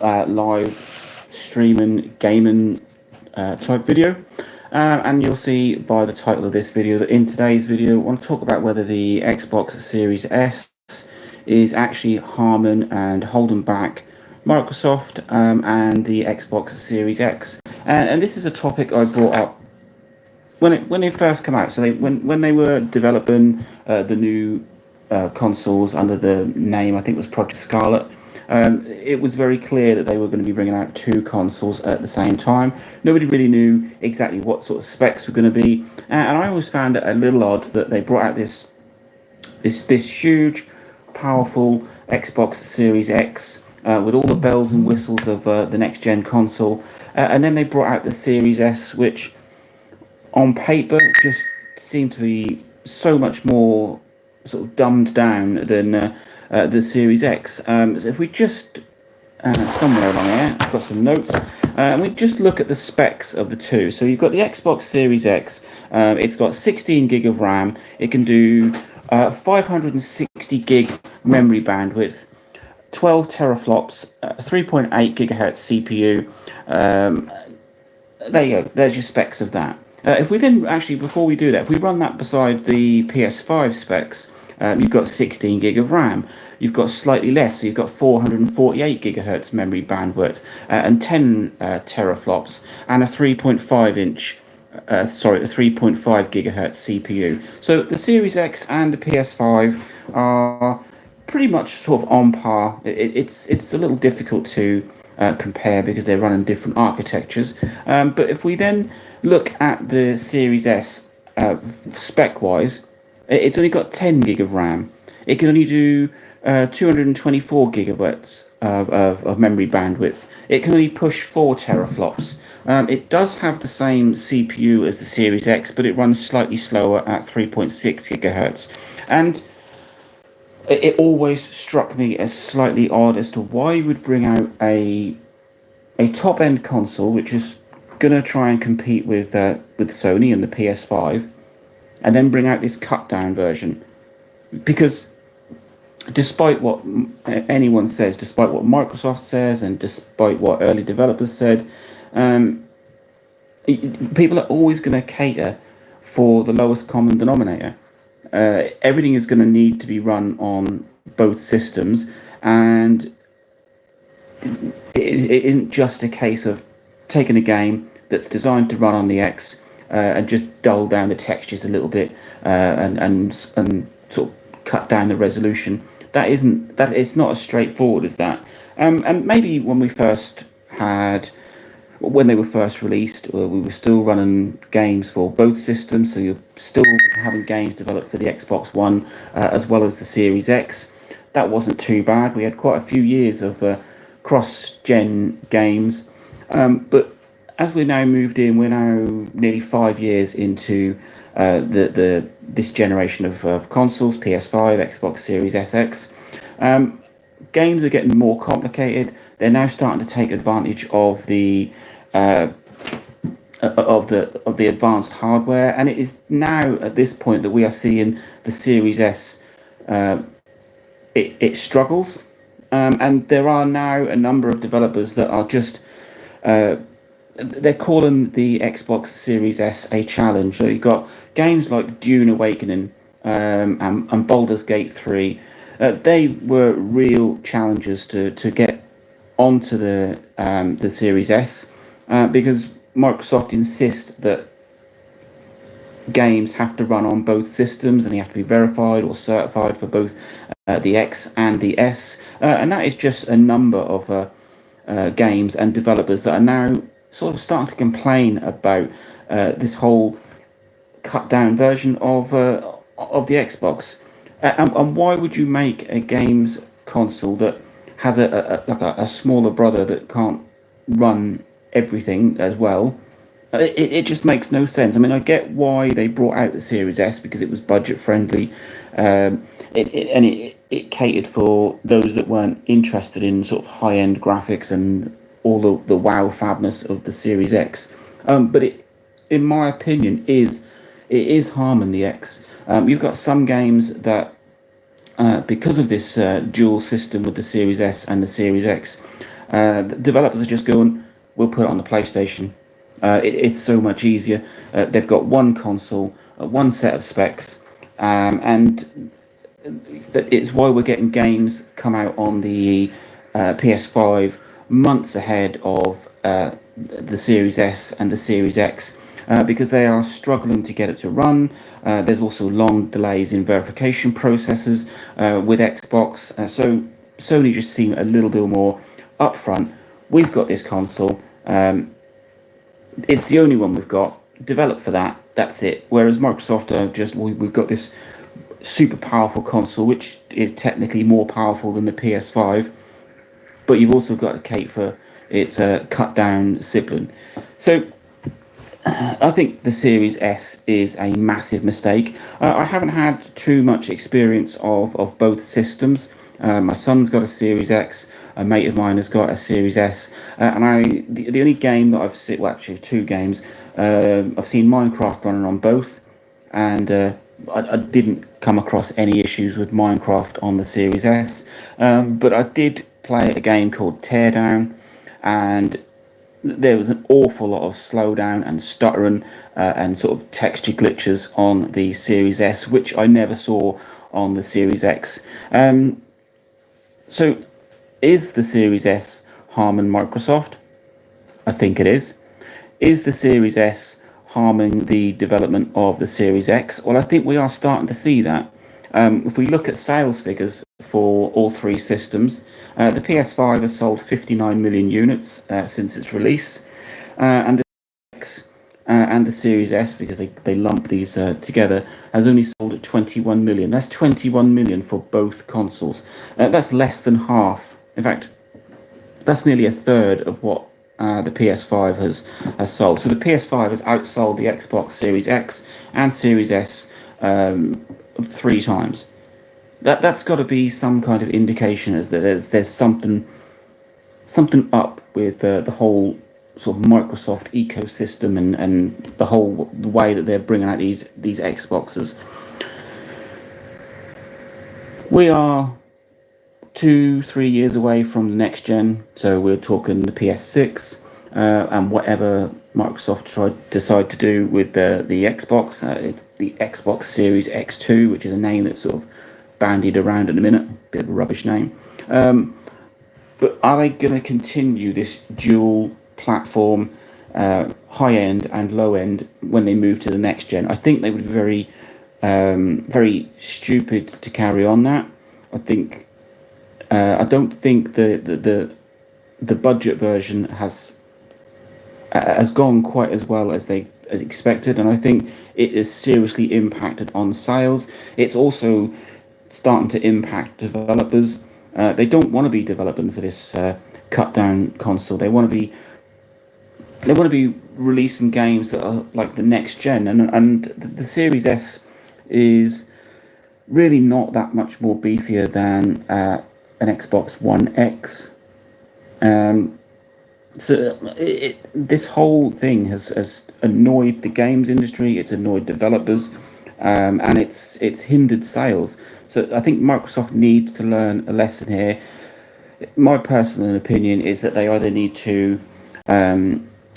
live streaming gaming type video. And you'll see by the title of this video that in today's video I want to talk about whether the Xbox Series S is actually harming and holding back Microsoft and the Xbox Series X. And this is a topic I brought up when they first come out. So when they were developing the new consoles under the name, I think it was Project Scarlet. It was very clear that they were going to be bringing out two consoles at the same time. Nobody really knew exactly what sort of specs were going to be, and I always found it a little odd that they brought out this huge, powerful Xbox Series X with all the bells and whistles of the next gen console, and then they brought out the Series S, which on paper just seemed to be so much more sort of dumbed down than the Series X. So if we just somewhere along here, I've got some notes, and we just look at the specs of the two. So you've got the Xbox Series X. It's got 16 gig of RAM. It can do 560 gig memory bandwidth, 12 teraflops, 3.8 gigahertz CPU. There you go. There's your specs of that. If we then actually, before we do that, if we run that beside the PS5 specs, you've got 16 gig of RAM. You've got slightly less, so you've got 448 gigahertz memory bandwidth and 10 teraflops and a 3.5 gigahertz CPU. So the Series X and the PS5 are pretty much sort of on par. It's a little difficult to compare because they're running different architectures. But if we then look at the Series S spec-wise, it's only got 10 gig of RAM. It can only do 224 gigabytes of memory bandwidth. It can only push 4 teraflops. It does have the same CPU as the Series X, but it runs slightly slower at 3.6 gigahertz. And it always struck me as slightly odd as to why you would bring out a top-end console, which is going to try and compete with Sony and the PS5, and then bring out this cut-down version. Because despite what anyone says, despite what Microsoft says, and despite what early developers said, people are always going to cater for the lowest common denominator. Everything is going to need to be run on both systems, and it isn't just a case of taking a game that's designed to run on the X and just dull down the textures a little bit and sort of cut down the resolution. It's not as straightforward as that. And maybe when they were first released, we were still running games for both systems, so you're still having games developed for the Xbox One as well as the Series X. That wasn't too bad. We had quite a few years of cross-gen games, but as we're now moved in, we're now nearly 5 years into this generation of consoles, PS5, Xbox Series SX. Games are getting more complicated. They're now starting to take advantage of the advanced hardware, and it is now at this point that we are seeing the Series S. It struggles, and there are now a number of developers that are just they're calling the Xbox Series S a challenge. So you've got games like Dune Awakening and Baldur's Gate 3. They were real challenges to get onto the Series S because Microsoft insists that games have to run on both systems and they have to be verified or certified for both the X and the S. And that is just a number of games and developers that are now sort of starting to complain about this whole cut down version of the Xbox. And why would you make a games console that has a smaller brother that can't run everything as well? It just makes no sense. I mean, I get why they brought out the Series S because it was budget friendly, it catered for those that weren't interested in sort of high end graphics and all the wow fabness of the Series X. But it, in my opinion, it is harming the X. You've got some games that, because of this dual system with the Series S and the Series X, The developers are just going, we'll put it on the PlayStation. It's so much easier. They've got one console, one set of specs, and it's why we're getting games come out on the PS5 months ahead of the Series S and the Series X, because they are struggling to get it to run. There's also long delays in verification processes with Xbox, so Sony just seem a little bit more upfront. We've got this console. It's the only one we've got. Develop for that. That's it. Whereas Microsoft are just, we've got this super powerful console, which is technically more powerful than the PS5, but you've also got to cater for its cut down sibling. So I think the Series S is a massive mistake. I haven't had too much experience of both systems. My son's got a Series X. A mate of mine has got a Series S, and the only game that I've seen, well, actually two games, I've seen Minecraft running on both, and I didn't come across any issues with Minecraft on the Series S, but I did play a game called Teardown, and there was an awful lot of slowdown and stuttering and sort of texture glitches on the Series S, which I never saw on the Series X. So, is the Series S harming Microsoft? I think it is. Is the Series S harming the development of the Series X? Well, I think we are starting to see that. If we look at sales figures for all three systems, the PS5 has sold 59 million units since its release, and the X and the Series S, because they lump these together, has only sold at 21 million. That's 21 million for both consoles. That's less than half. In fact, that's nearly a third of what the PS5 has sold. So the PS5 has outsold the Xbox Series X and Series S 3 times. That's got to be some kind of indication as that there's something up with the whole sort of Microsoft ecosystem and the way that they're bringing out these Xboxes. We are 2-3 years away from the next gen, so we're talking the PS6 and whatever Microsoft decide to do with the Xbox. It's the Xbox Series X2, which is a name that's sort of bandied around at the minute, bit of a rubbish name. But are they going to continue this dual platform, high end and low end, when they move to the next gen? I think they would be very stupid to carry on that. I don't think the budget version has gone quite as well as as expected, and I think it is seriously impacted on sales. It's also starting to impact developers. They don't want to be developing for this cut down console. They want to be releasing games that are like the next gen, and the Series S is really not that much more beefier than an Xbox One X. So this whole thing has annoyed the games industry. It's annoyed developers, and it's hindered sales. So I think Microsoft needs to learn a lesson here. My personal opinion is that they either need to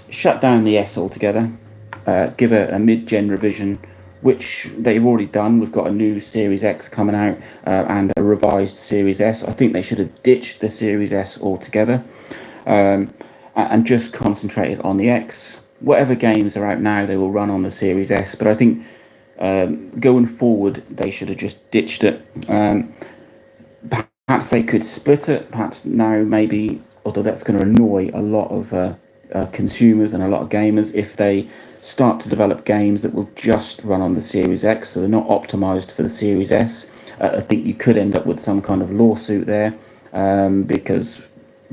shut down the S altogether, give a mid-gen revision, which they've already done. We've got a new Series X coming out and a revised Series S. I think they should have ditched the Series S altogether and just concentrated on the X. Whatever games are out now, they will run on the Series S. But I think going forward, they should have just ditched it. Perhaps they could split it. Perhaps now, maybe, although that's going to annoy a lot of consumers and a lot of gamers, if they start to develop games that will just run on the Series X, so they're not optimized for the Series S. I think you could end up with some kind of lawsuit there, because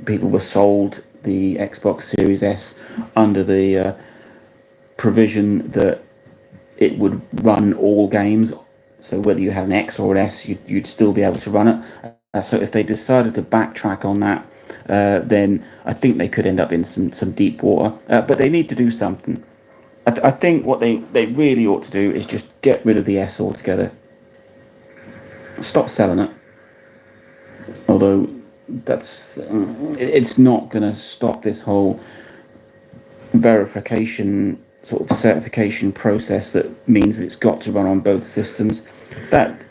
people were sold the Xbox Series S under the provision that it would run all games. So whether you had an X or an S, you'd still be able to run it. So if they decided to backtrack on that, then I think they could end up in some deep water. But they need to do something. I think what they really ought to do is just get rid of the S altogether. Stop selling it. Although it's not going to stop this whole verification sort of certification process that means that it's got to run on both systems.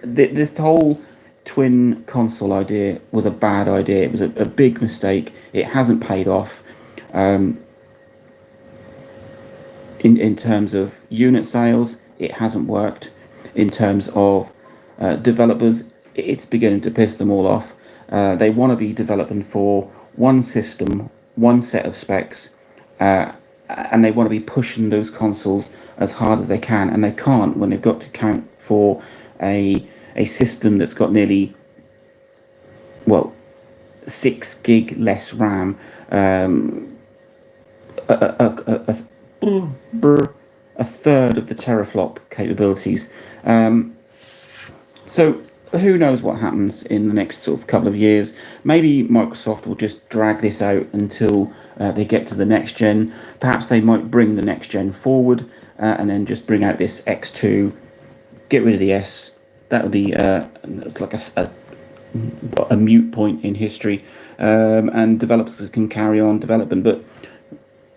This whole twin console idea was a bad idea. It was a big mistake. It hasn't paid off. In terms of unit sales, it hasn't worked. In terms of developers, it's beginning to piss them all off. They want to be developing for one system, one set of specs, and they want to be pushing those consoles as hard as they can, and they can't when they've got to count for a system that's got nearly, well, 6 gig less RAM, a third of the teraflop capabilities. So who knows what happens in the next sort of couple of years. Maybe Microsoft will just drag this out until they get to the next gen. Perhaps they might bring the next gen forward and then just bring out this X2, get rid of the S. That'll be it's like a mute point in history, and developers can carry on development. But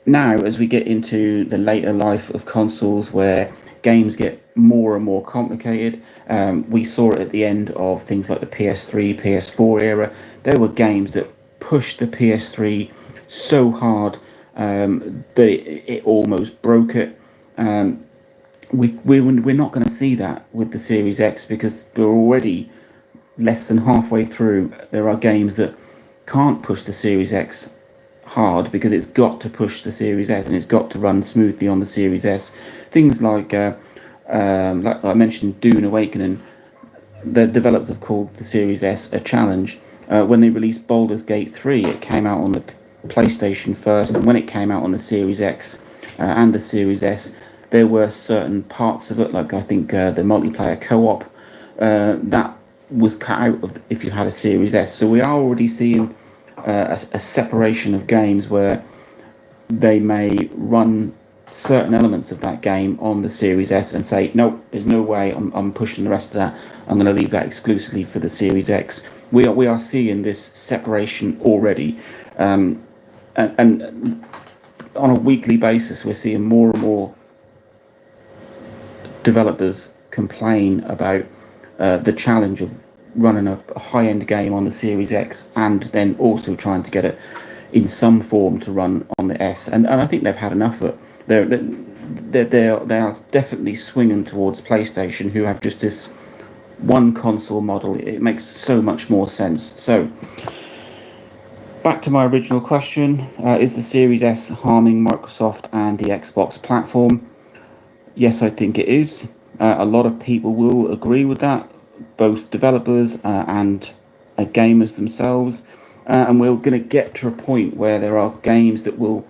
now, as we get into the later life of consoles where games get more and more complicated, we saw it at the end of things like the PS3, PS4 era. There were games that pushed the PS3 so hard that it almost broke it. We're not going to see that with the Series X because we're already less than halfway through. There are games that can't push the Series X hard because it's got to push the Series S and it's got to run smoothly on the Series S. Things like I mentioned, Dune Awakening, the developers have called the Series S a challenge. When they released Baldur's Gate 3, it came out on the PlayStation first, and when it came out on the Series X and the Series S, there were certain parts of it, like I think the multiplayer co-op, that was cut out of if you had a Series S. So we are already seeing a separation of games where they may run certain elements of that game on the Series S and say, no, there's no way I'm pushing the rest of that. I'm going to leave that exclusively for the Series X. We are seeing this separation already, and on a weekly basis, we're seeing more and more developers complain about the challenge of running a high-end game on the Series X and then also trying to get it in some form to run on the S. And I think they've had enough of it. They are definitely swinging towards PlayStation, who have just this one console model. It makes so much more sense. So back to my original question, is the Series S harming Microsoft and the Xbox platform? Yes, I think it is. A lot of people will agree with that, both developers and gamers themselves. And we're going to get to a point where there are games that will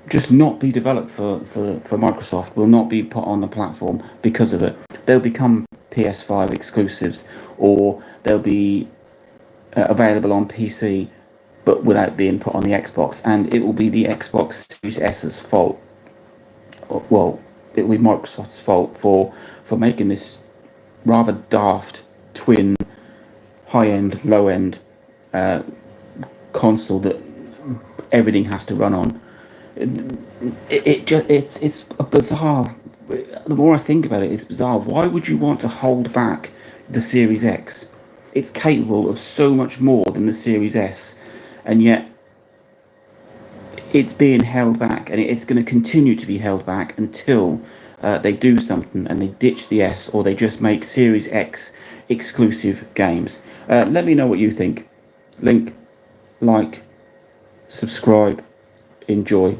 just not be developed for Microsoft, will not be put on the platform because of it. They'll become PS5 exclusives, or they'll be available on PC, but without being put on the Xbox. And it will be the Xbox Series S's fault. Well, it will be Microsoft's fault for making this rather daft twin high-end, low-end console that everything has to run on. It's bizarre. The more I think about it, it's bizarre. Why would you want to hold back the Series X? It's capable of so much more than the Series S, and yet it's being held back, and it's going to continue to be held back until they do something and they ditch the S, or they just make Series X exclusive games. Let me know what you think. Like, subscribe, enjoy.